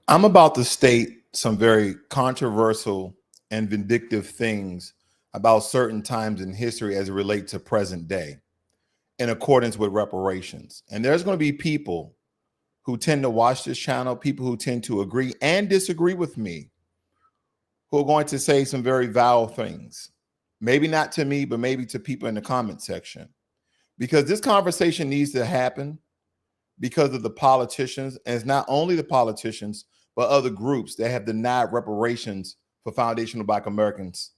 I'm about to state some very controversial and vindictive things about certain times in history as it relates to present day in accordance with reparations. And there's going to be people who tend to watch this channel, people who tend to agree and disagree with me, who are going to say some very vile things. Maybe not to me, but maybe to people in the comment section. Because this conversation needs to happen because of the politicians, and it's not only the politicians, but other groups that have denied reparations for foundational Black Americans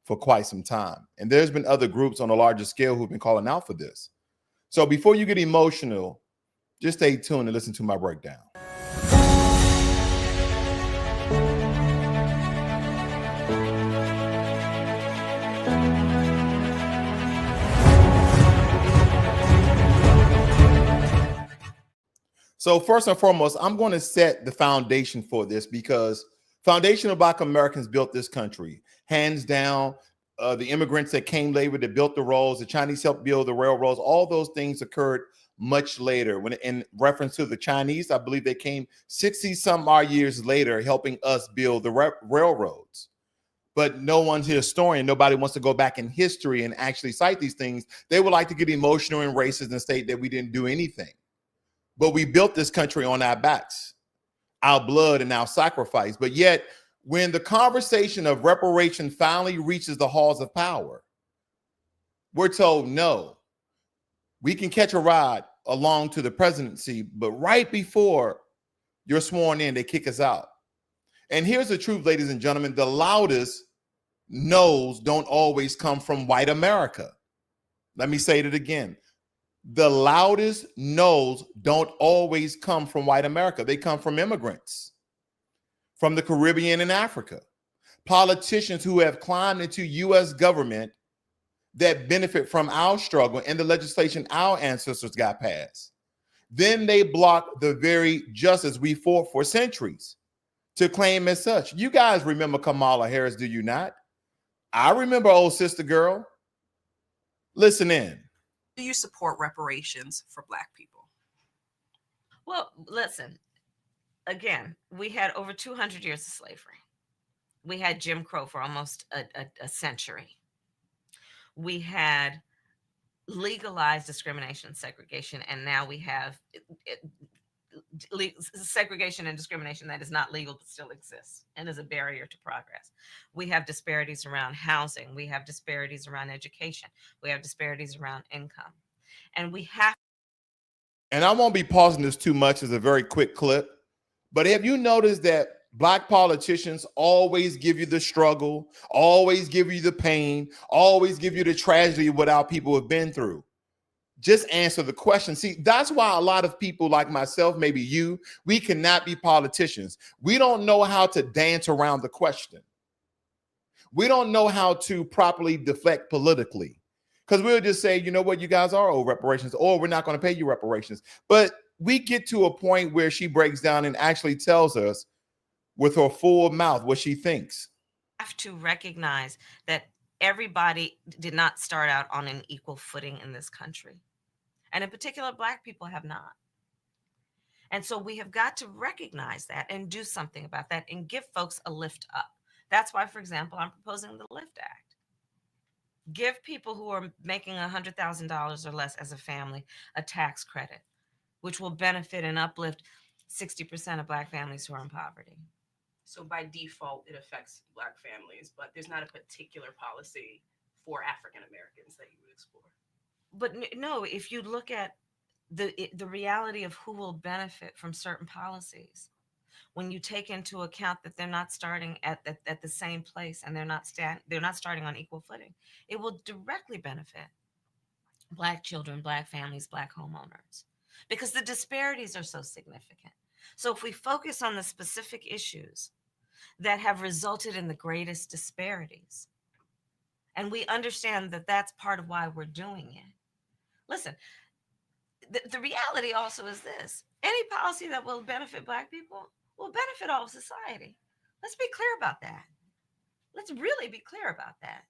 for quite some time. And there's been other groups on a larger scale who've been calling out for this. So before you get emotional, just stay tuned and listen to my breakdown. So first and foremost, I'm going to set the foundation for this because foundational Black Americans built this country. Hands down, the immigrants that came later, that built the roads, the Chinese helped build the railroads, all those things occurred much later. When in reference to the Chinese, I believe they came 60 some odd years later helping us build the railroads. But no one's a historian. Nobody wants to go back in history and actually cite these things. They would like to get emotional and racist and state that we didn't do anything. But we built this country on our backs, our blood and our sacrifice. But yet, when the conversation of reparation finally reaches the halls of power, we're told, no, we can catch a ride along to the presidency, but right before you're sworn in, they kick us out. And here's the truth, ladies and gentlemen, the loudest no's don't always come from white America. Let me say it again. The loudest no's don't always come from white America. They come from immigrants from the Caribbean and Africa, politicians who have climbed into U.S. government that benefit from our struggle and the legislation our ancestors got passed. Then they block the very justice we fought for centuries to claim as such. You guys remember Kamala Harris, do you not? I remember old sister girl. Listen in. Do you support reparations for Black people? Well, listen, again, we had over 200 years of slavery. We had Jim Crow for almost a century. We had legalized discrimination and segregation, and now we have segregation and discrimination that is not legal but still exists and is a barrier to progress. We have disparities around housing. We have disparities around education. We have disparities around income. And we have. And I won't be pausing this too much as a very quick clip, but have you noticed that Black politicians always give you the struggle, always give you the pain, always give you the tragedy of what our people have been through? Just answer the question. See, that's why a lot of people like myself, maybe you, we cannot be politicians. We don't know how to dance around the question. We don't know how to properly deflect politically, because we'll just say, you know what, you guys are owed reparations, or we're not going to pay you reparations. But we get to a point where she breaks down and actually tells us with her full mouth what she thinks. Have to recognize that everybody did not start out on an equal footing in this country. And in particular, Black people have not. And so we have got to recognize that and do something about that and give folks a lift up. That's why, for example, I'm proposing the LIFT Act. Give people who are making $100,000 or less as a family a tax credit, which will benefit and uplift 60% of Black families who are in poverty. So by default, it affects Black families, but there's not a particular policy for African Americans that you would explore. But no, if you look at the reality of who will benefit from certain policies, when you take into account that they're not starting at the same place and they're not starting on equal footing, it will directly benefit Black children, Black families, Black homeowners, because the disparities are so significant. So if we focus on the specific issues that have resulted in the greatest disparities, and we understand that that's part of why we're doing it. Listen, the reality also is this: any policy that will benefit Black people will benefit all of society. Let's be clear about that. Let's really be clear about that.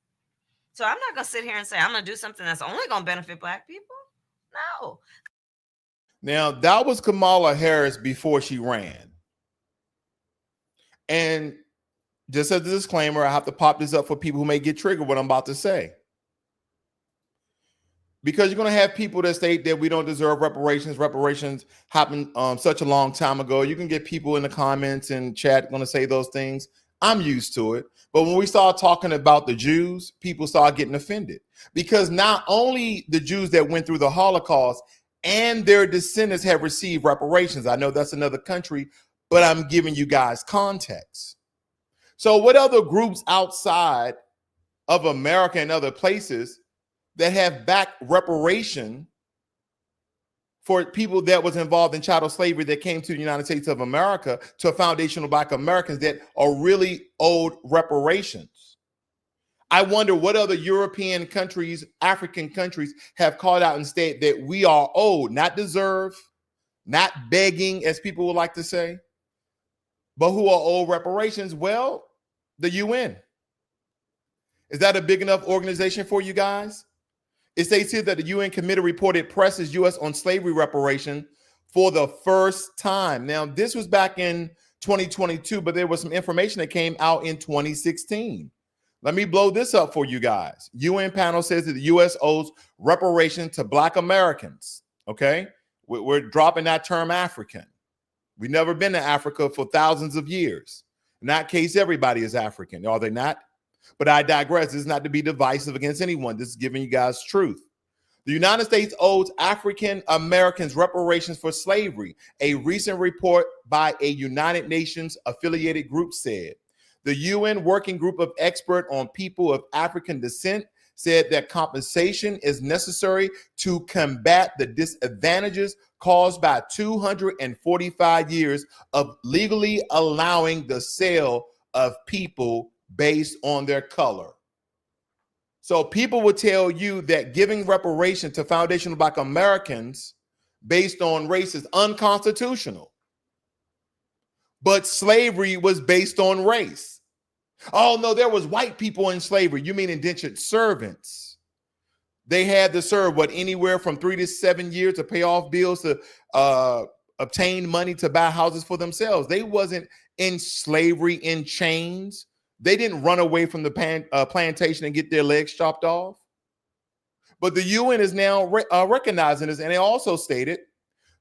So I'm not going to sit here and say I'm going to do something that's only going to benefit Black people. No. Now, that was Kamala Harris before she ran. And just as a disclaimer, I have to pop this up for people who may get triggered what I'm about to say. Because you're going to have people that state that we don't deserve reparations. Reparations happened such a long time ago. You can get people in the comments and chat going to say those things. I'm used to it. But when we start talking about the Jews, people start getting offended. Because not only the Jews that went through the Holocaust and their descendants have received reparations. I know that's another country, but I'm giving you guys context. So what other groups outside of America and other places that have backed reparation for people that was involved in chattel slavery that came to the United States of America, to foundational Black Americans that are really owed reparations? I wonder what other European countries, African countries have called out and stated that we are owed, not deserve, not begging, as people would like to say, but who are owed reparations? Well, the UN. Is that a big enough organization for you guys? It states here that the UN committee reported presses U.S. on slavery reparation for the first time. Now, this was back in 2022, but there was some information that came out in 2016. Let me blow this up for you guys. UN panel says that the U.S. owes reparation to Black Americans. Okay, we're dropping that term African. We've never been to Africa for thousands of years. In that case, everybody is African, are they not? But I digress. This is not to be divisive against anyone. This is giving you guys truth. The United States owes African Americans reparations for slavery. A recent report by a United Nations affiliated group said. The UN Working Group of Experts on People of African Descent said that compensation is necessary to combat the disadvantages caused by 245 years of legally allowing the sale of people based on their color. So people will tell you that giving reparation to foundational Black Americans based on race is unconstitutional. But slavery was based on race. Oh, no, there was white people in slavery. You mean indentured servants? They had to serve, what, anywhere from 3 to 7 years to pay off bills, to obtain money to buy houses for themselves. They wasn't in slavery in chains. They didn't run away from the plantation and get their legs chopped off. But the UN is now recognizing this. And they also stated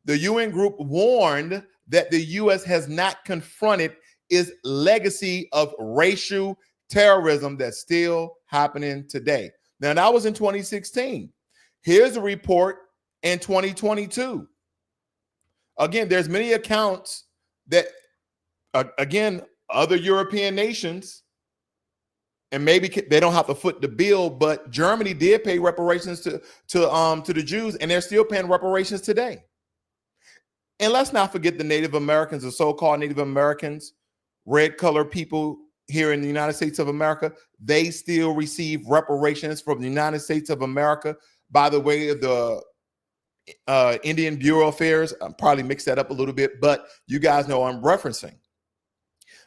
the UN group warned that the U.S. has not confronted its legacy of racial terrorism that's still happening today. Now, that was in 2016. Here's a report in 2022. Again, there's many accounts that, again, other European nations, and maybe they don't have to foot the bill, but Germany did pay reparations to the Jews, and they're still paying reparations today. And let's not forget the Native Americans, the so-called Native Americans, red-colored people here in the United States of America. They still receive reparations from the United States of America by the way of the Indian Bureau of Affairs. I probably mixed that up a little bit, but you guys know I'm referencing.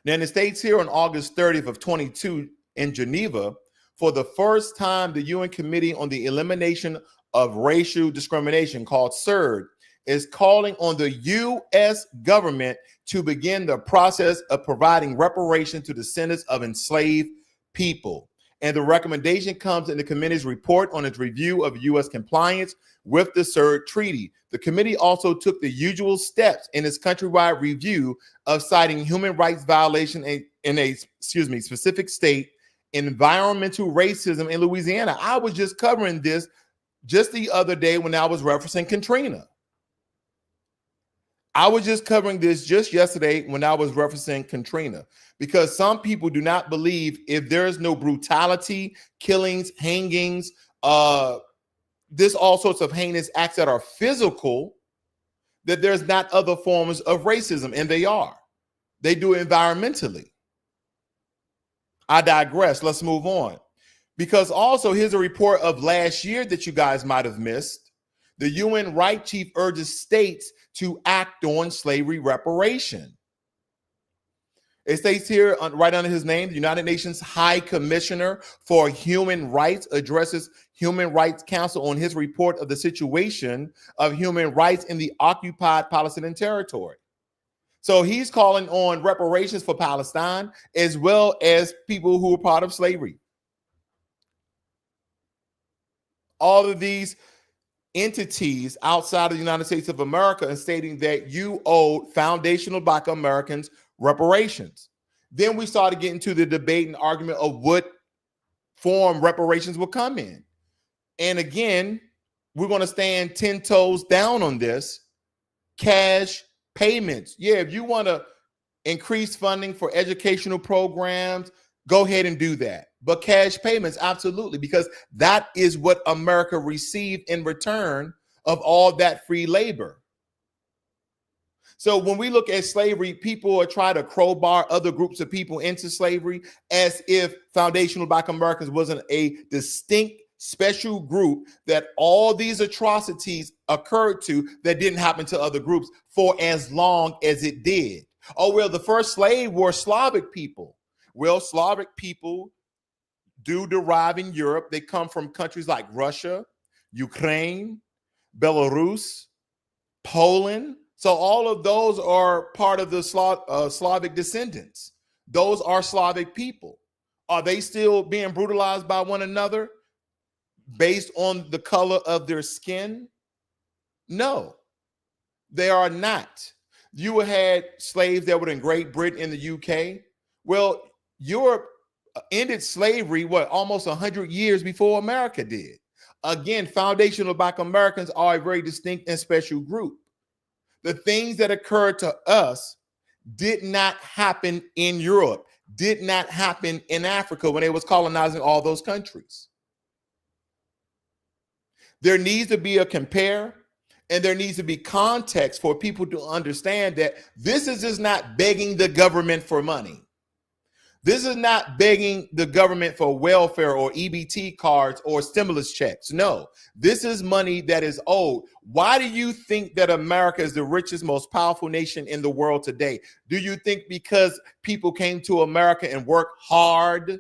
Now, in the States here on August 30th of 22 in Geneva, for the first time, the UN Committee on the Elimination of Racial Discrimination, called CERD, is calling on the U.S. government to begin the process of providing reparation to descendants of enslaved people. And the recommendation comes in the committee's report on its review of U.S. compliance with the CERD treaty. The committee also took the usual steps in its countrywide review of citing human rights violation in a specific state, environmental racism in Louisiana. I was just covering this just the other day when I was referencing Katrina. I was just covering this just yesterday when I was referencing Katrina, because some people do not believe if there is no brutality, killings, hangings, this all sorts of heinous acts that are physical, that there's not other forms of racism, and they are. They do it environmentally. I digress. Let's move on. Because also, here's a report of last year that you guys might have missed. The UN Right Chief urges states to act on slavery reparation. It states here, right under his name, the United Nations High Commissioner for Human Rights addresses Human Rights Council on his report of the situation of human rights in the occupied Palestinian territory. So he's calling on reparations for Palestine as well as people who were part of slavery. All of these entities outside of the United States of America and stating that you owed foundational Black Americans reparations. Then we started getting to the debate and argument of what form reparations will come in. And again, we're going to stand 10 toes down on this. Cash payments. Yeah, if you want to increase funding for educational programs, go ahead and do that. But cash payments, absolutely, because that is what America received in return of all that free labor. So when we look at slavery, people are trying to crowbar other groups of people into slavery as if foundational Black Americans wasn't a distinct special group that all these atrocities occurred to that didn't happen to other groups for as long as it did. Oh, well, the first slave were Slavic people. Well, Slavic people do derive in Europe. They come from countries like Russia, Ukraine, Belarus, Poland. So all of those are part of the Slavic descendants. Those are Slavic people. Are they still being brutalized by one another based on the color of their skin? No, they are not. You had slaves that were in Great Britain and the UK. Well, Europe ended slavery, almost 100 years before America did. Again, foundational Black Americans are a very distinct and special group. The things that occurred to us did not happen in Europe, did not happen in Africa when they was colonizing all those countries. There needs to be a compare, and there needs to be context for people to understand that this is just not begging the government for money. This is not begging the government for welfare or EBT cards or stimulus checks. No, this is money that is owed. Why do you think that America is the richest, most powerful nation in the world today? Do you think because people came to America and worked hard?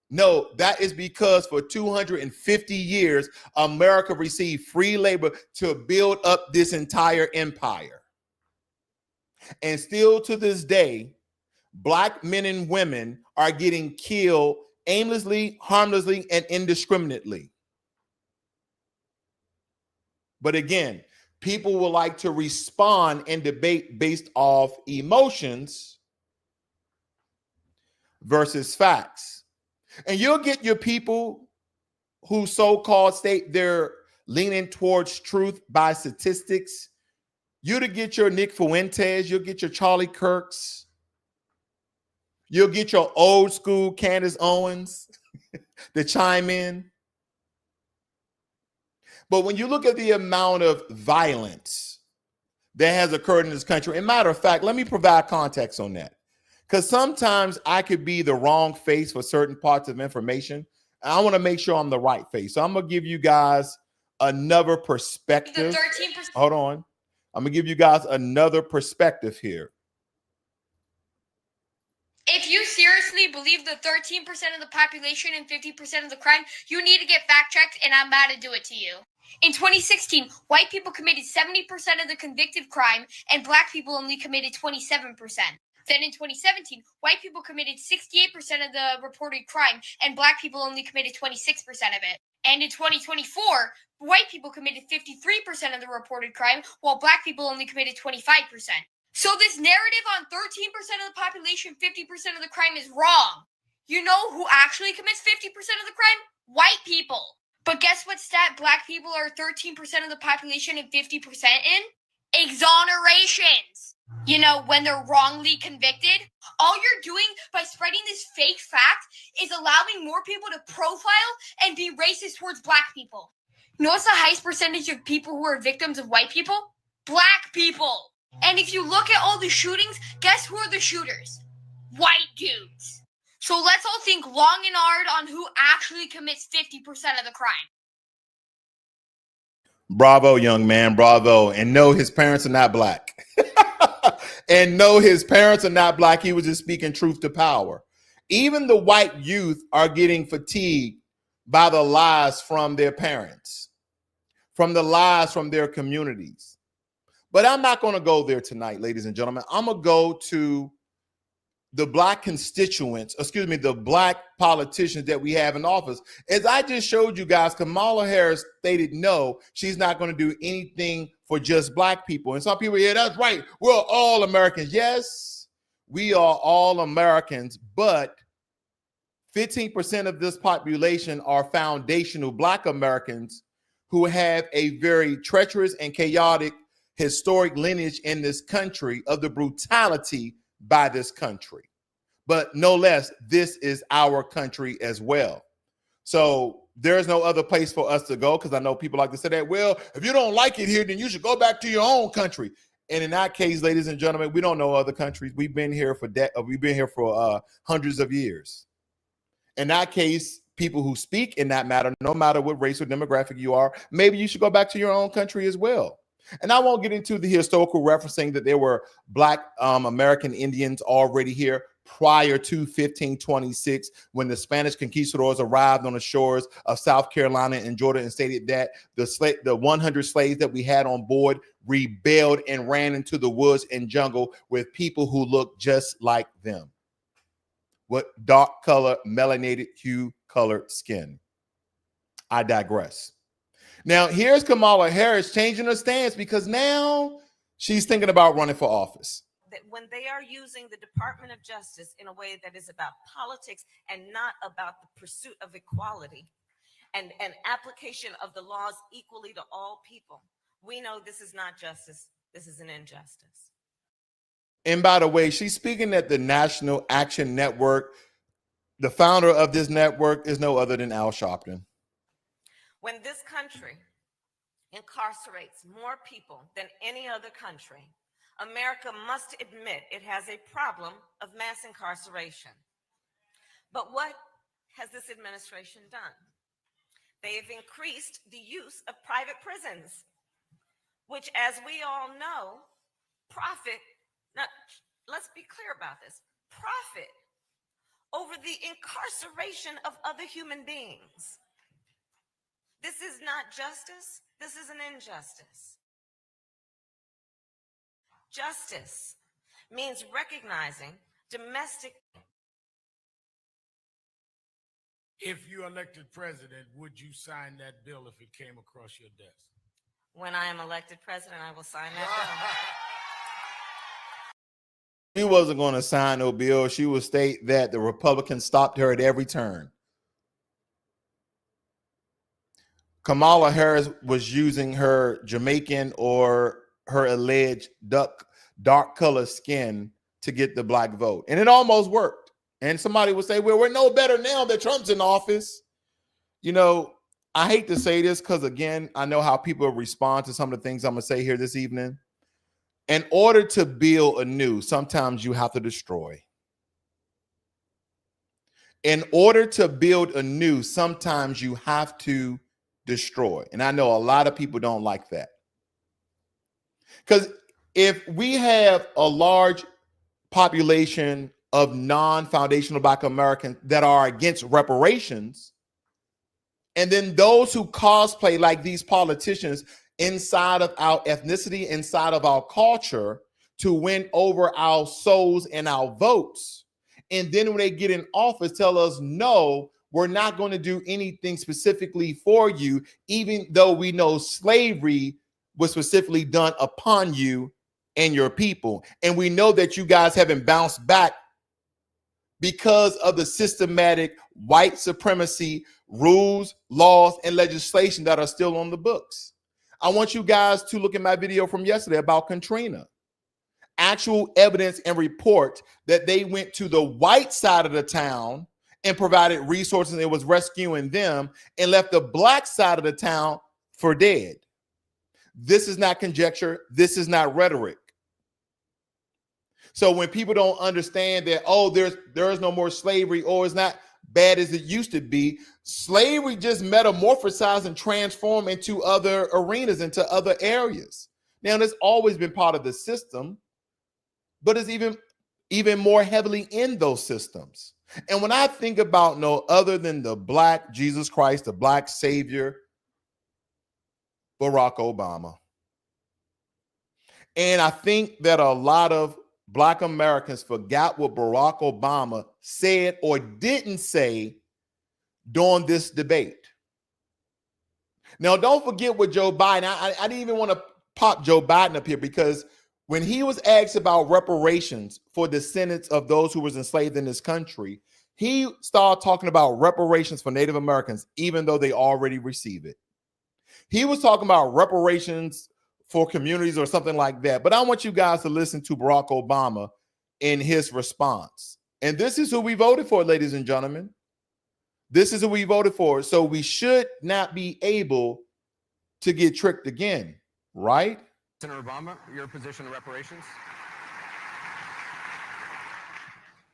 No, that is because for 250 years, America received free labor to build up this entire empire. And still to this day, Black men and women are getting killed aimlessly, harmlessly, and indiscriminately. But again, people will like to respond and debate based off emotions versus facts. And you'll get your people who so-called state they're leaning towards truth by statistics. You'll get your Nick Fuentes, you'll get your Charlie Kirks, you'll get your old school Candace Owens to chime in. But when you look at the amount of violence that has occurred in this country, and matter of fact, let me provide context on that. Because sometimes I could be the wrong face for certain parts of information. And I want to make sure I'm the right face. So I'm going to give you guys another perspective. 13%. Hold on. I'm going to give you guys another perspective here. If you seriously believe the 13% of the population and 50% of the crime, you need to get fact checked, and I'm about to do it to you. In 2016, white people committed 70% of the convicted crime, and Black people only committed 27%. Then in 2017, white people committed 68% of the reported crime, and Black people only committed 26% of it. And in 2024, white people committed 53% of the reported crime, while Black people only committed 25%. So this narrative on 13% of the population, 50% of the crime is wrong. You know who actually commits 50% of the crime? White people. But guess what stat Black people are 13% of the population and 50% in? Exonerations. You know, when they're wrongly convicted, all you're doing by spreading this fake fact is allowing more people to profile and be racist towards Black people. You know what's the highest percentage of people who are victims of white people? Black people. And if you look at all the shootings, guess who are the shooters? White dudes. So let's all think long and hard on who actually commits 50% of the crime. Bravo, young man, bravo. And no, his parents are not Black. And no, his parents are not Black. He was just speaking truth to power. Even the white youth are getting fatigued by the lies from their parents, from the lies from their communities. But I'm not going to go there tonight, ladies and gentlemen. I'm going to go to the black constituents, the black politicians that we have in office. As I just showed you guys, Kamala Harris stated no, she's not going to do anything for just black people. And some people, yeah, that's right. We're all Americans. Yes, we are all Americans, but 15% of this population are foundational black Americans who have a very treacherous and chaotic historic lineage in this country of the brutality by this country. But no less, this is our country as well. So there's no other place for us to go, because I know people like to say that, well, if you don't like it here, then you should go back to your own country. And in that case, ladies and gentlemen, we don't know other countries. We've been here for hundreds of years. In that case, people who speak in that matter, no matter what race or demographic you are, maybe you should go back to your own country as well. And I won't get into the historical referencing that there were black American Indians already here prior to 1526, when the Spanish conquistadors arrived on the shores of South Carolina and Georgia and stated that the 100 slaves that we had on board rebelled and ran into the woods and jungle with people who looked just like them, with dark color, melanated hue colored skin. I digress. Now, here's Kamala Harris changing her stance, because now she's thinking about running for office. That when they are using the Department of Justice in a way that is about politics and not about the pursuit of equality and application of the laws equally to all people, we know this is not justice. This is an injustice. And by the way, she's speaking at the National Action Network. The founder of this network is no other than Al Sharpton. When this country incarcerates more people than any other country, America must admit it has a problem of mass incarceration. But what has this administration done? They have increased the use of private prisons, which, as we all know, profit. Now, let's be clear about this. Profit over the incarceration of other human beings. This is not justice. This is an injustice. Justice means recognizing domestic. If you elected president, would you sign that bill if it came across your desk? When I am elected president, I will sign that She wasn't going to sign no bill. She would state that the Republicans stopped her at every turn. Kamala Harris was using her Jamaican or her alleged dark color skin to get the black vote. And it almost worked. And somebody would say, well, we're no better now that Trump's in office. You know, I hate to say this because, again, I know how people respond to some of the things I'm going to say here this evening. In order to build anew, sometimes you have to destroy. In order to build anew, sometimes you have to destroy. And I know a lot of people don't like that. Because if we have a large population of non-foundational Black Americans that are against reparations, and then those who cosplay like these politicians inside of our ethnicity, inside of our culture, to win over our souls and our votes, and then when they get in office, tell us, no, we're not going to do anything specifically for you, even though we know slavery was specifically done upon you and your people. And we know that you guys haven't bounced back because of the systematic white supremacy rules, laws, and legislation that are still on the books. I want you guys to look at my video from yesterday about Katrina. Actual evidence and report that they went to the white side of the town and provided resources and it was rescuing them, and left the black side of the town for dead. This is not conjecture. This is not rhetoric. So when people don't understand that, oh, there is no more slavery, or it's not bad as it used to be, slavery just metamorphosized and transformed into other arenas, into other areas. Now, it's always been part of the system, but it's even more heavily in those systems. And when I think about no other than the Black Jesus Christ, the Black Savior, Barack Obama. And I think that a lot of Black Americans forgot what Barack Obama said or didn't say during this debate. Now, don't forget what Joe Biden, I didn't even want to pop Joe Biden up here, because when he was asked about reparations for descendants of those who was enslaved in this country, he started talking about reparations for Native Americans, even though they already receive it. He was talking about reparations for communities or something like that. But I want you guys to listen to Barack Obama in his response. And this is who we voted for, ladies and gentlemen. This is who we voted for. So we should not be able to get tricked again, right? Senator Obama, your position on reparations?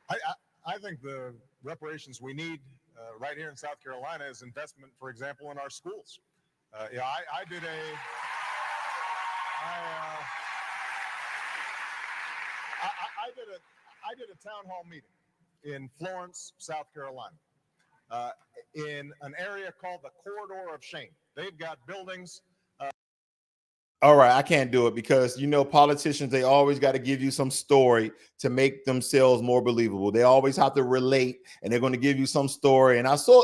I think the reparations we need right here in South Carolina is investment, for example, in our schools. I did a town hall meeting in Florence, South Carolina, in an area called the Corridor of Shame. They've got buildings. All right, I can't do it because, you know, politicians, they always got to give you some story to make themselves more believable. They always have to relate, and they're going to give you some story. And I saw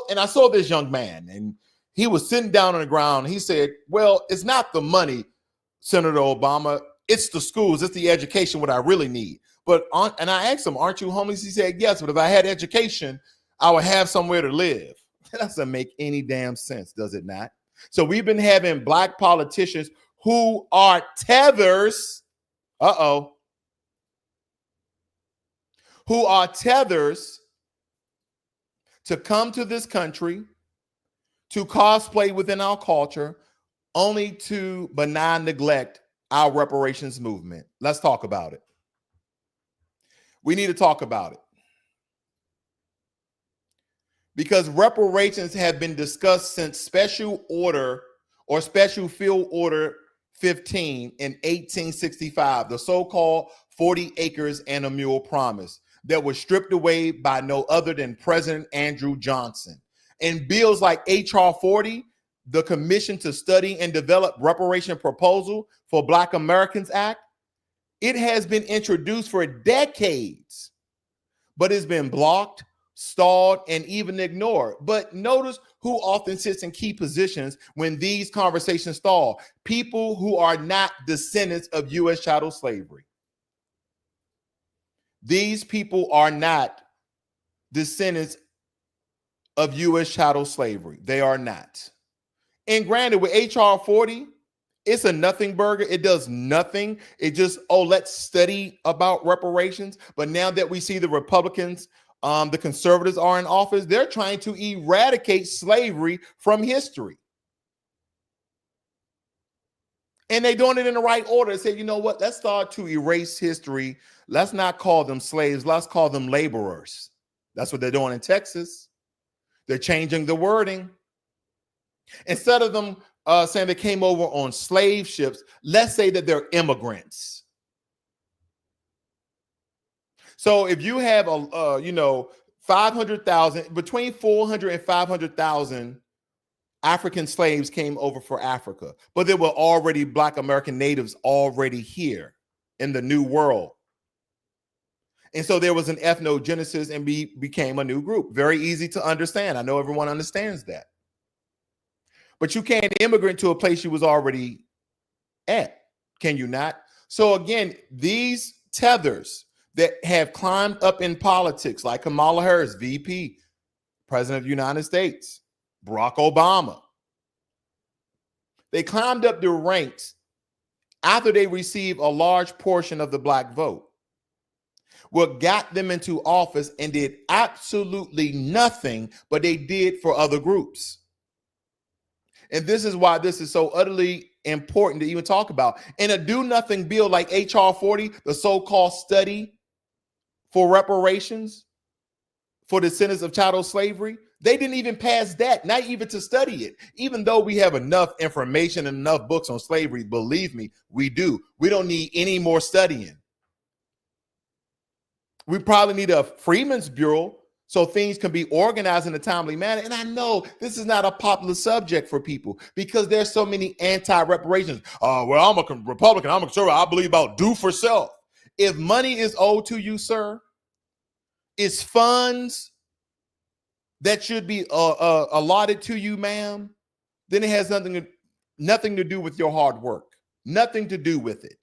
this young man, and he was sitting down on the ground. He said, well, it's not the money, Senator Obama. It's the schools. It's the education, what I really need. And I asked him, aren't you homeless? He said, yes, but if I had education, I would have somewhere to live. That doesn't make any damn sense, does it not? So we've been having Black politicians who are tethers, who are tethers to come to this country, to cosplay within our culture, only to benign neglect our reparations movement. Let's talk about it. We need to talk about it. Because reparations have been discussed since Special Order or Special Field Order 15 in 1865, the so-called 40 acres and a mule promise that was stripped away by no other than President Andrew Johnson. And bills like H.R. 40, the Commission to Study and Develop Reparation Proposal for Black Americans Act, it has been introduced for decades, but it's been blocked, stalled, and even ignored. But notice who often sits in key positions when these conversations stall. People who are not descendants of U.S. chattel slavery. These people are not descendants of U.S. chattel slavery. They are not. And granted, with H.R. 40, it's a nothing burger. It does nothing. It just, let's study about reparations. But now that we see the Republicans, the conservatives are in office, they're trying to eradicate slavery from history. And they're doing it in the right order. They say, you know what? Let's start to erase history. Let's not call them slaves. Let's call them laborers. That's what they're doing in Texas. They're changing the wording. Instead of them saying they came over on slave ships, let's say that they're immigrants. So if you have 500,000, between 400 and 500,000 African slaves came over for Africa, but there were already Black American natives already here in the New World. And so there was an ethnogenesis and became a new group. Very easy to understand. I know everyone understands that. But you can't immigrate to a place you was already at, can you not? So again, these tethers that have climbed up in politics, like Kamala Harris, VP, President of the United States, Barack Obama, they climbed up the ranks after they received a large portion of the Black vote. What got them into office and did absolutely nothing, but they did for other groups. And this is why this is so utterly important to even talk about. In a do-nothing bill like H.R. 40, the so-called study for reparations for descendants of chattel slavery, they didn't even pass that, not even to study it. Even though we have enough information and enough books on slavery, believe me, we do. We don't need any more studying. We probably need a Freedmen's Bureau so things can be organized in a timely manner. And I know this is not a popular subject for people because there's so many anti-reparations. Well, I'm a Republican, I'm a conservative, I believe about do for self. If money is owed to you, sir, it's funds that should be allotted to you, ma'am, then it has nothing to do with your hard work. Nothing to do with it.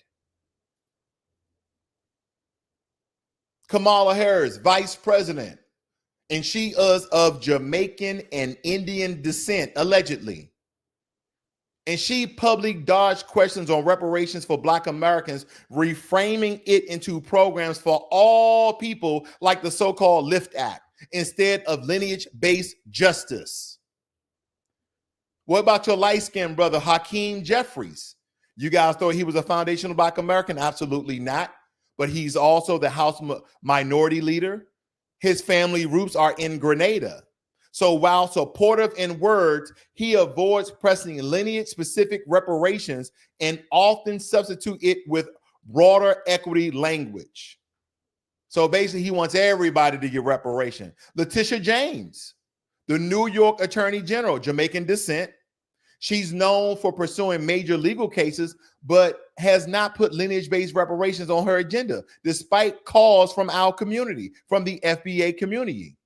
Kamala Harris, vice president, and she is of Jamaican and Indian descent, allegedly. And she publicly dodged questions on reparations for Black Americans, reframing it into programs for all people like the so-called LIFT Act, instead of lineage-based justice. What about your light-skinned brother, Hakeem Jeffries? You guys thought he was a foundational Black American? Absolutely not. But he's also the House Minority Leader. His family roots are in Grenada. So while supportive in words, he avoids pressing lineage-specific reparations and often substitute it with broader equity language. So basically, he wants everybody to get reparation. Letitia James, the New York Attorney General, Jamaican descent. She's known for pursuing major legal cases, but has not put lineage-based reparations on her agenda, despite calls from our community, from the FBA community.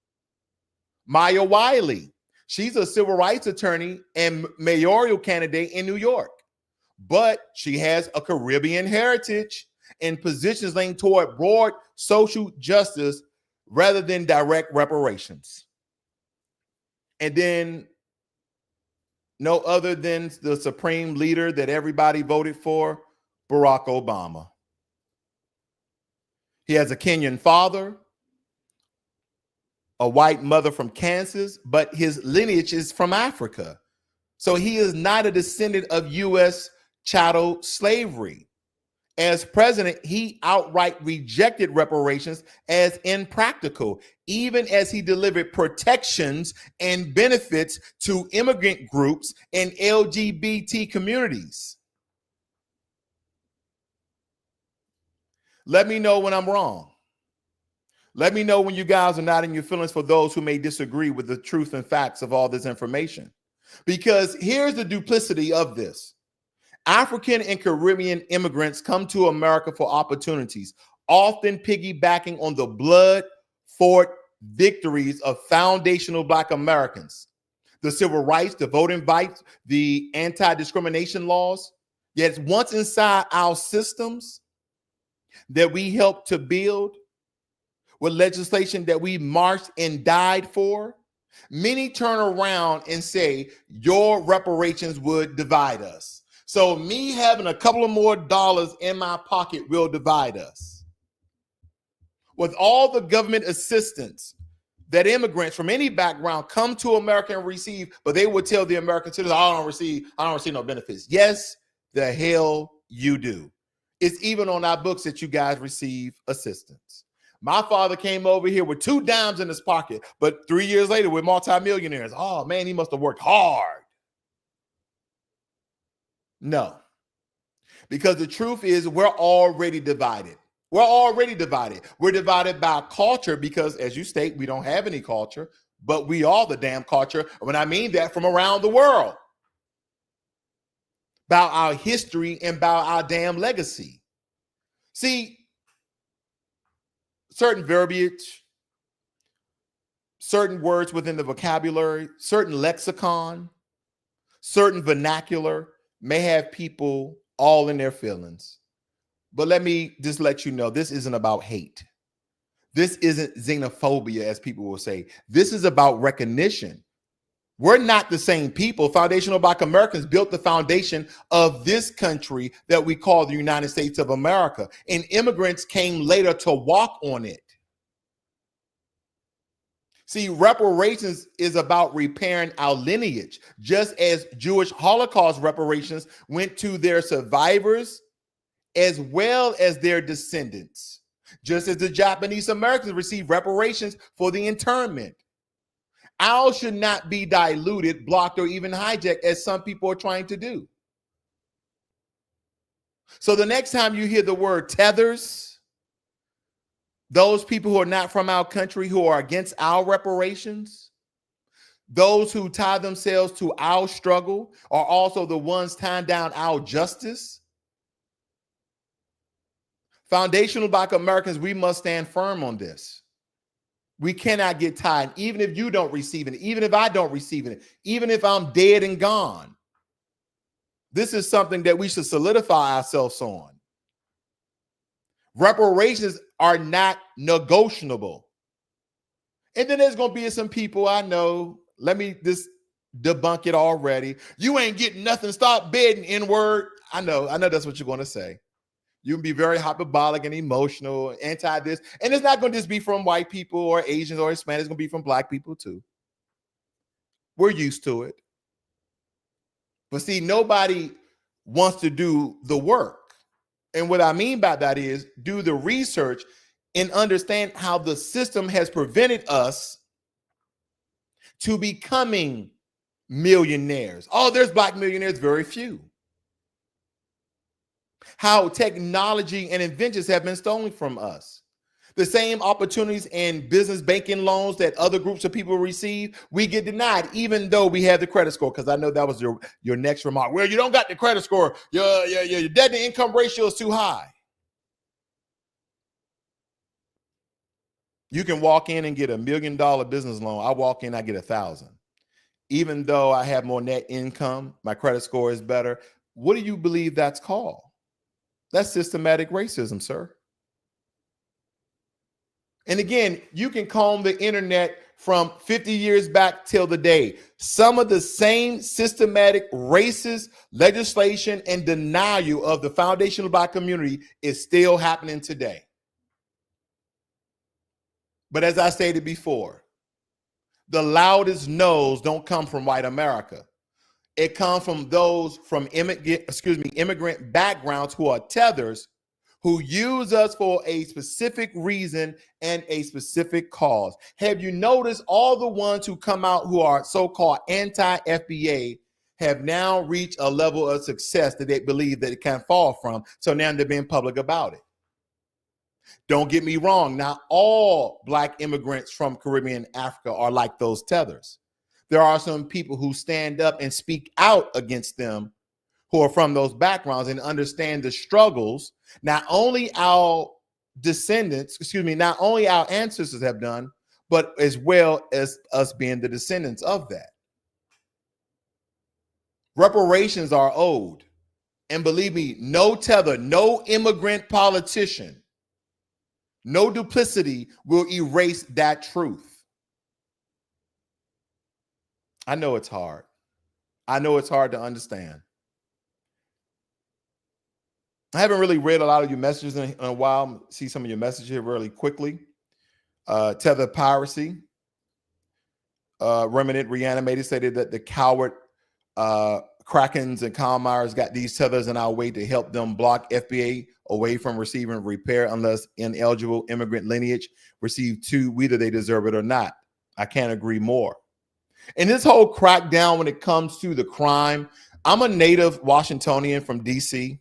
Maya Wiley, she's a civil rights attorney and mayoral candidate in New York, but she has a Caribbean heritage and positions leaning toward broad social justice rather than direct reparations. And then no other than the supreme leader that everybody voted for, Barack Obama. He has a Kenyan father, a white mother from Kansas, but his lineage is from Africa. So he is not a descendant of U.S. chattel slavery. As president, he outright rejected reparations as impractical, even as he delivered protections and benefits to immigrant groups and LGBT communities. Let me know when I'm wrong. Let me know when you guys are not in your feelings for those who may disagree with the truth and facts of all this information. Because here's the duplicity of this. African and Caribbean immigrants come to America for opportunities, often piggybacking on the blood-fought victories of foundational Black Americans, the civil rights, the voting rights, the anti-discrimination laws. Yet once inside our systems that we helped to build, with legislation that we marched and died for, many turn around and say your reparations would divide us. So me having a couple of more dollars in my pocket will divide us. With all the government assistance that immigrants from any background come to America and receive, but they would tell the American citizens, I don't receive no benefits. Yes, the hell you do. It's even on our books that you guys receive assistance. My father came over here with 2 dimes in his pocket, but 3 years later, we're multimillionaires. Oh man, he must have worked hard. No, because the truth is we're already divided. We're already divided. We're divided by culture because, as you state, we don't have any culture, but we are the damn culture. When I mean that, from around the world. About our history and about our damn legacy. See, certain verbiage, certain words within the vocabulary, certain lexicon, certain vernacular may have people all in their feelings. But let me just let you know, this isn't about hate. This isn't xenophobia, as people will say. This is about recognition. We're not the same people. Foundational Black Americans built the foundation of this country that we call the United States of America. And immigrants came later to walk on it. See, reparations is about repairing our lineage, just as Jewish Holocaust reparations went to their survivors as well as their descendants, just as the Japanese Americans received reparations for the internment. Ours should not be diluted, blocked, or even hijacked, as some people are trying to do. So the next time you hear the word tethers, those people who are not from our country, who are against our reparations, those who tie themselves to our struggle, are also the ones tying down our justice. Foundational Black Americans, we must stand firm on this. We cannot get tied, even if you don't receive it, even if I don't receive it, even if I'm dead and gone. This is something that we should solidify ourselves on. Reparations are not negotiable. And then there's going to be some people I know, let me just debunk it already. You ain't getting nothing. Stop bedding N-word. I know that's what you're going to say. You can be very hyperbolic and emotional, anti this. And it's not going to just be from white people or Asians or Hispanics. It's going to be from Black people too. We're used to it. But see, nobody wants to do the work. And what I mean by that is do the research and understand how the system has prevented us to becoming millionaires. Oh, there's Black millionaires, very few. How technology and inventions have been stolen from us. The same opportunities and business banking loans that other groups of people receive, we get denied, even though we have the credit score. Because I know that was your next remark. Well, you don't got the credit score. Your debt to income ratio is too high. You can walk in and get $1 million business loan. I walk in, I get 1,000. Even though I have more net income, my credit score is better. What do you believe that's called? That's systematic racism, sir. And again, you can comb the internet from 50 years back till the day. Some of the same systematic racist legislation and denial of the foundational Black community is still happening today. But as I stated before, the loudest no's don't come from white America. It comes from those from immigrant backgrounds who are tethers, who use us for a specific reason and a specific cause. Have you noticed all the ones who come out who are so-called anti-FBA have now reached a level of success that they believe that it can't fall from? So now they're being public about it. Don't get me wrong. Not all Black immigrants from Caribbean and Africa are like those tethers. There are some people who stand up and speak out against them who are from those backgrounds and understand the struggles not only our not only our ancestors have done, but as well as us being the descendants of that. Reparations are owed. And believe me, no tether, no immigrant politician, no duplicity will erase that truth. I know it's hard. I know it's hard to understand. I haven't really read a lot of your messages in a while. See some of your messages here really quickly. Tether piracy. Remnant Reanimated stated that the coward Krakens and Kalmars got these tethers in our way to help them block FBA away from receiving repair unless ineligible immigrant lineage receive two, whether they deserve it or not. I can't agree more. And this whole crackdown when it comes to the crime, I'm a native Washingtonian from DC.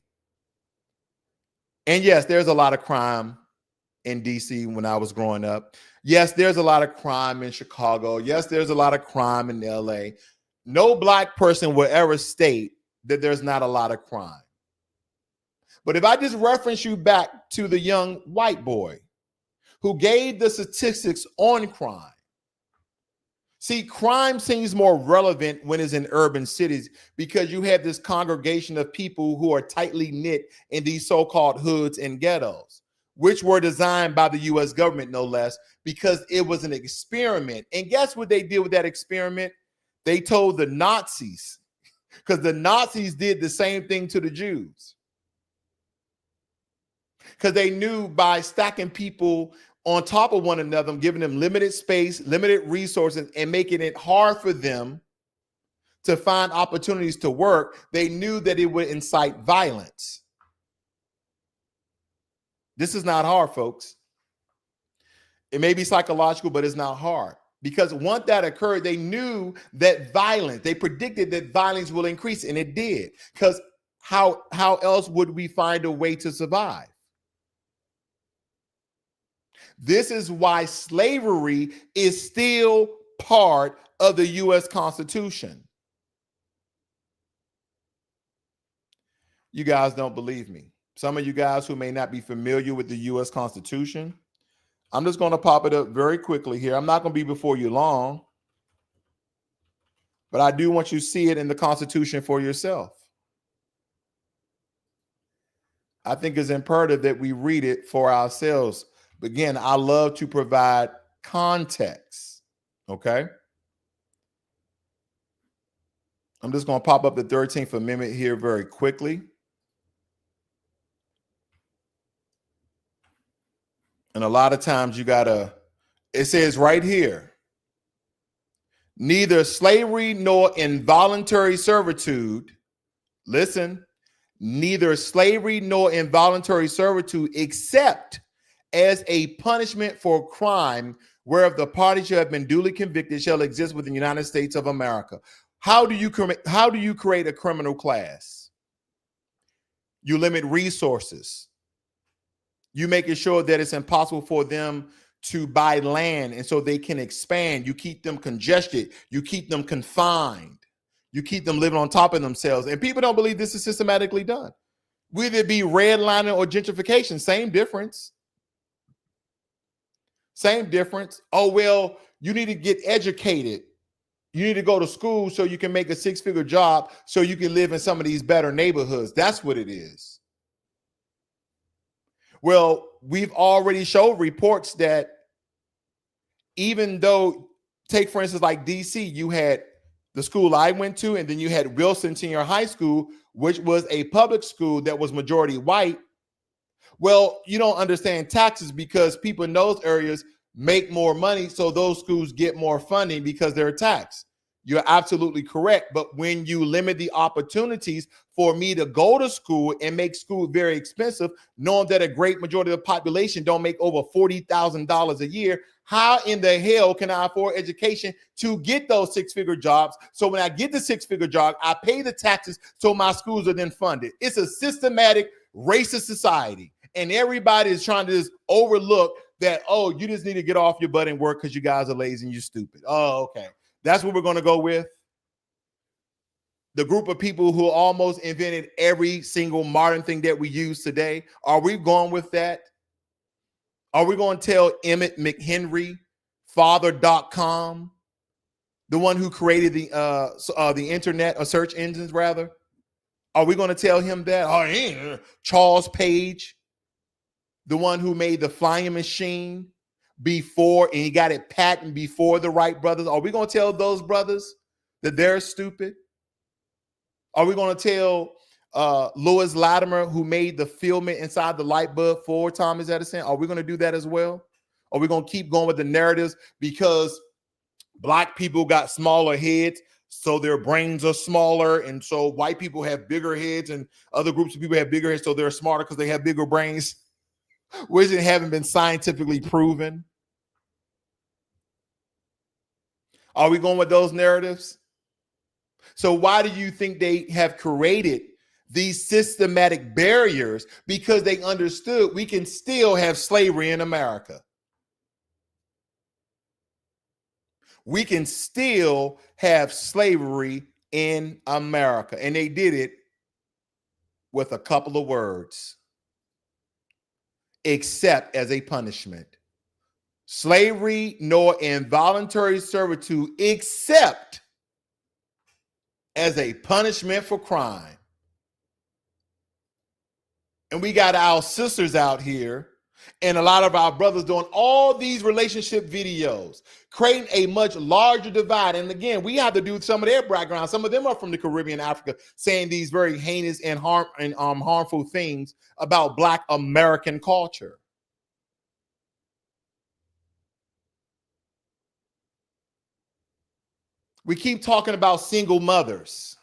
And yes, there's a lot of crime in DC when I was growing up. Yes, there's a lot of crime in Chicago. Yes, there's a lot of crime in LA. No Black person will ever state that there's not a lot of crime. But if I just reference you back to the young white boy who gave the statistics on crime, see, crime seems more relevant when it's in urban cities because you have this congregation of people who are tightly knit in these so-called hoods and ghettos, which were designed by the U.S. government, no less, because it was an experiment. And guess what they did with that experiment? They told the Nazis, because the Nazis did the same thing to the Jews. Because they knew by stacking people on top of one another, giving them limited space, limited resources, and making it hard for them to find opportunities to work, they knew that it would incite violence. This is not hard, folks. It may be psychological, but it's not hard. Because once that occurred, they knew that they predicted that violence will increase, and it did. Because how else would we find a way to survive? This is why slavery is still part of the U.S. Constitution. You guys don't believe me. Some of you guys who may not be familiar with the U.S. Constitution, I'm just going to pop it up very quickly here. I'm not going to be before you long, but I do want you to see it in the Constitution for yourself. I think it's imperative that we read it for ourselves. But again, I love to provide context. Okay. I'm just going to pop up the 13th Amendment here very quickly. And a lot of times it says right here, neither slavery nor involuntary servitude, listen, neither slavery nor involuntary servitude, except as a punishment for crime whereof the party shall have been duly convicted, shall exist within the United States of America. How do you create a criminal class? You limit resources. You making sure that it's impossible for them to buy land, and so they can expand. You keep them congested. You keep them confined. You keep them living on top of themselves. And people don't believe this is systematically done. Whether it be redlining or gentrification, same difference. Same difference. Oh, well, you need to get educated. You need to go to school so you can make a six-figure job so you can live in some of these better neighborhoods. That's what it is. Well, we've already showed reports that even though, take for instance, like DC, you had the school I went to, and then you had Wilson Senior High School, which was a public school that was majority white. Well, you don't understand taxes because people in those areas make more money, so those schools get more funding because they're taxed. You're absolutely correct. But when you limit the opportunities for me to go to school and make school very expensive, knowing that a great majority of the population don't make over $40,000 a year, how in the hell can I afford education to get those six-figure jobs? So when I get the six-figure job, I pay the taxes so my schools are then funded. It's a systematic racist society. And everybody is trying to just overlook that, oh, you just need to get off your butt and work because you guys are lazy and you're stupid. Oh, okay. That's what we're going to go with. The group of people who almost invented every single modern thing that we use today. Are we going with that? Are we going to tell Emmett McHenry, father.com, the one who created the internet, or search engines rather? Are we going to tell him that? Oh, Charles Page, the one who made the flying machine before, and he got it patented before the Wright brothers. Are we going to tell those brothers that they're stupid? Are we going to tell Lewis Latimer, who made the filament inside the light bulb for Thomas Edison? Are we going to do that as well? Are we going to keep going with the narratives because black people got smaller heads, so their brains are smaller, and so white people have bigger heads, and other groups of people have bigger heads, so they're smarter because they have bigger brains, which haven't been scientifically proven? Are we going with those narratives? So why do you think they have created these systematic barriers? Because they understood we can still have slavery in America. We can still have slavery in America. And they did it with a couple of words: except as a punishment. Slavery nor involuntary servitude, except as a punishment for crime. And we got our sisters out here and a lot of our brothers doing all these relationship videos, creating a much larger divide. And again, we have to do some of their background. Some of them are from the Caribbean, Africa, saying these very heinous and harmful things about Black American culture. We keep talking about single mothers,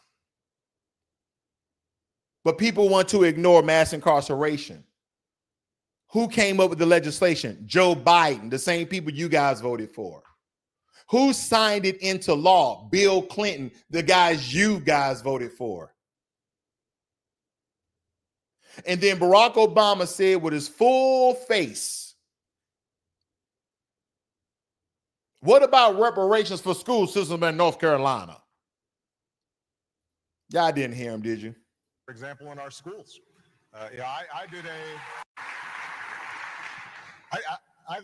but people want to ignore mass incarceration. Who came up with the legislation? Joe Biden, the same people you guys voted for. Who signed it into law? Bill Clinton, the guys you guys voted for. And then Barack Obama said with his full face What about reparations for school system in North Carolina? Y'all didn't hear him, did you? For example, in our schools. I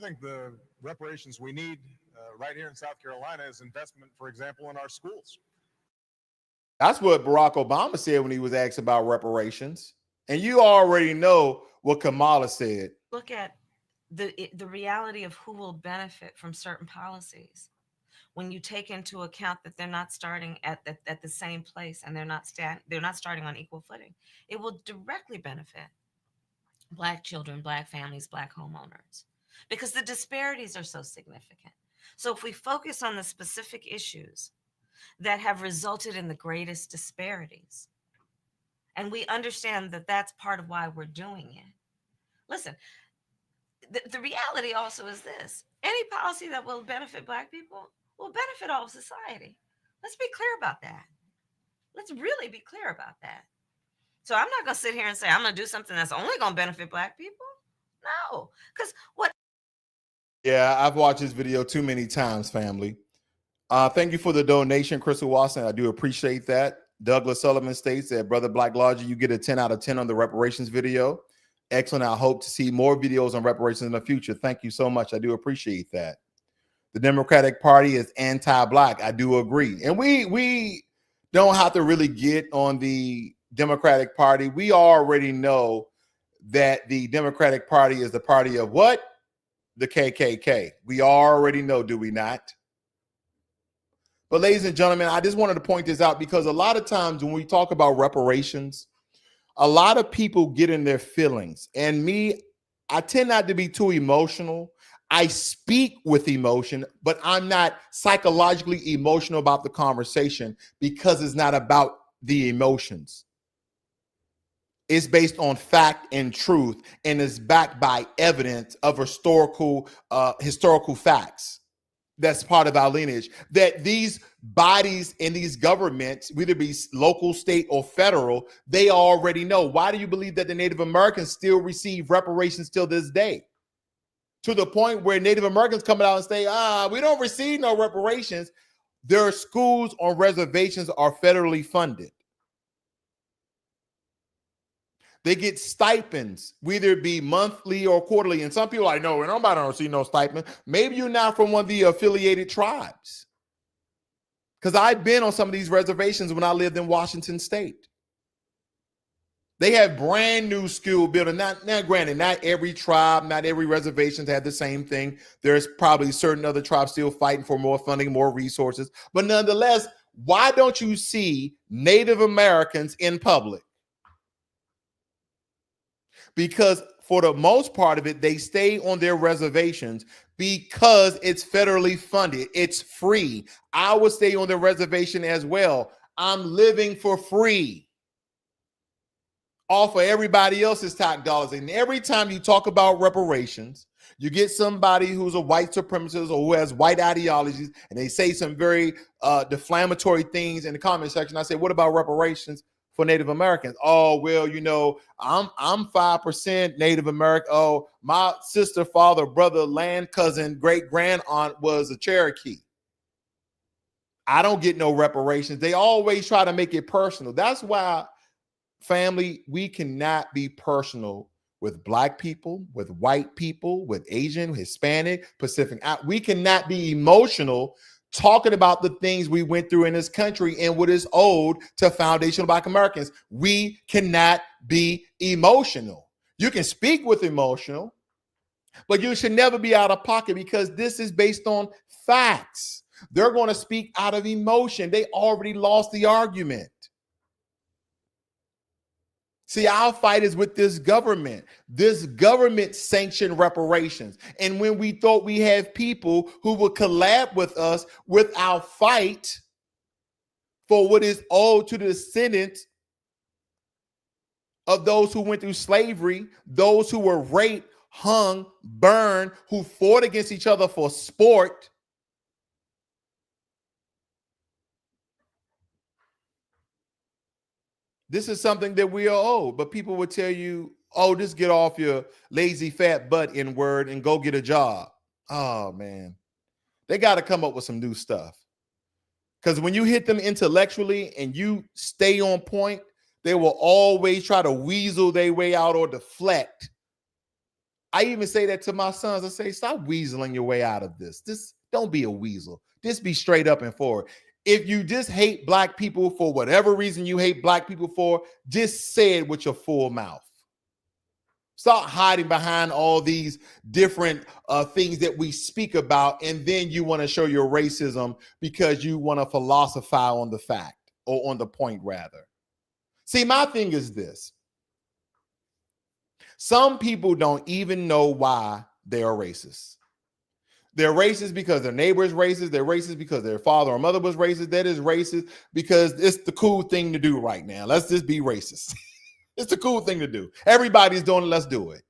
think the reparations we need right here in South Carolina is investment, for example, in our schools. That's what Barack Obama said when he was asked about reparations. And you already know what Kamala said. Look at the reality of who will benefit from certain policies. When you take into account that they're not starting at the same place and they're not starting on equal footing, it will directly benefit Black children, Black families, Black homeowners, because the disparities are so significant. So if we focus on the specific issues that have resulted in the greatest disparities, and we understand that that's part of why we're doing it. Listen, the reality also is this: any policy that will benefit Black people will benefit all of society. Let's be clear about that. Let's really be clear about that. So I'm not going to sit here and say I'm going to do something that's only going to benefit Black people. No, because what? Yeah, I've watched this video too many times, family. Thank you for the donation, Crystal Watson. I do appreciate that. Douglas Sullivan states that, Brother BlackLogic, you get a 10 out of 10 on the reparations video. Excellent. I hope to see more videos on reparations in the future. Thank you so much. I do appreciate that. The Democratic Party is anti-Black. I do agree. And we don't have to really get on the Democratic Party. We already know that the Democratic Party is the party of what? The KKK. We already know, do we not? But ladies and gentlemen, I just wanted to point this out because a lot of times when we talk about reparations, a lot of people get in their feelings. And me, I tend not to be too emotional. I speak with emotion, but I'm not psychologically emotional about the conversation because it's not about the emotions. It's based on fact and truth, and is backed by evidence of historical facts. That's part of our lineage, that these bodies and these governments, whether it be local, state, or federal, they already know. Why do you believe that the Native Americans still receive reparations till this day? To the point where Native Americans come out and say, we don't receive no reparations. Their schools on reservations are federally funded. They get stipends, whether it be monthly or quarterly. And some people are like, no, nobody don't see no stipend. Maybe you're not from one of the affiliated tribes. Because I've been on some of these reservations when I lived in Washington State. They have brand new school building. Now, granted, not every tribe, not every reservation have the same thing. There's probably certain other tribes still fighting for more funding, more resources. But nonetheless, why don't you see Native Americans in public? Because for the most part of it, they stay on their reservations because it's federally funded. It's free. I would stay on the reservation as well. I'm living for free off of everybody else's tax dollars. And every time you talk about reparations, you get somebody who's a white supremacist or who has white ideologies, and they say some very deflammatory things in the comment section. I say, what about reparations for Native Americans? Oh, well, you know, I'm 5% Native American. Oh, my sister, father, brother, land, cousin, great grand aunt was a Cherokee. I don't get no reparations. They always try to make it personal. That's why, family, we cannot be personal with Black people, with white people, with Asian, Hispanic, Pacific. We cannot be emotional talking about the things we went through in this country and what is owed to foundational Black Americans. We cannot be emotional. You can speak with emotional, but you should never be out of pocket because this is based on facts. They're going to speak out of emotion. They already lost the argument. See, our fight is with this government. This government sanctioned reparations. And when we thought we have people who would collab with us with our fight for what is owed to the descendants of those who went through slavery, those who were raped, hung, burned, who fought against each other for sport, this is something that we are owed. But people would tell you, oh, just get off your lazy fat butt in word and go get a job. Oh, man. They got to come up with some new stuff. Because when you hit them intellectually and you stay on point, they will always try to weasel their way out or deflect. I even say that to my sons. I say, stop weaseling your way out of this. Don't be a weasel. Just be straight up and forward. If you just hate black people for whatever reason you hate black people for, just say it with your full mouth. Stop hiding behind all these different things that we speak about, and then you want to show your racism because you want to philosophize on the fact, or on the point rather. See, my thing is this. Some people don't even know why they are racist. They're racist because their neighbor is racist. They're racist because their father or mother was racist. That is racist because it's the cool thing to do right now. Let's just be racist. It's the cool thing to do. Everybody's doing it. Let's do it.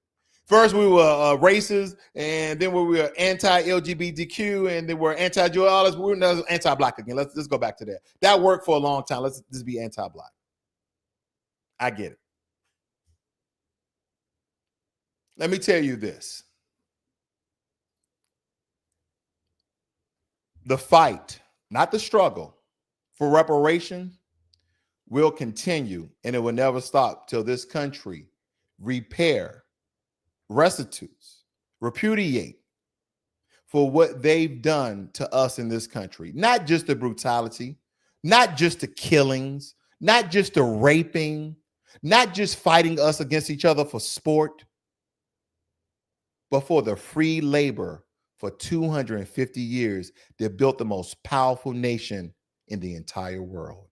First, we were racist, and then we were anti-LGBTQ, and then we're anti-Joel. We're now anti-black again. Let's go back to that. That worked for a long time. Let's just be anti-black. I get it. Let me tell you this. The fight, not the struggle, for reparations will continue, and it will never stop till this country restitutes, repudiate for what they've done to us in this country. Not just the brutality, not just the killings, not just the raping, not just fighting us against each other for sport, but for the free labor for 250 years that built the most powerful nation in the entire world.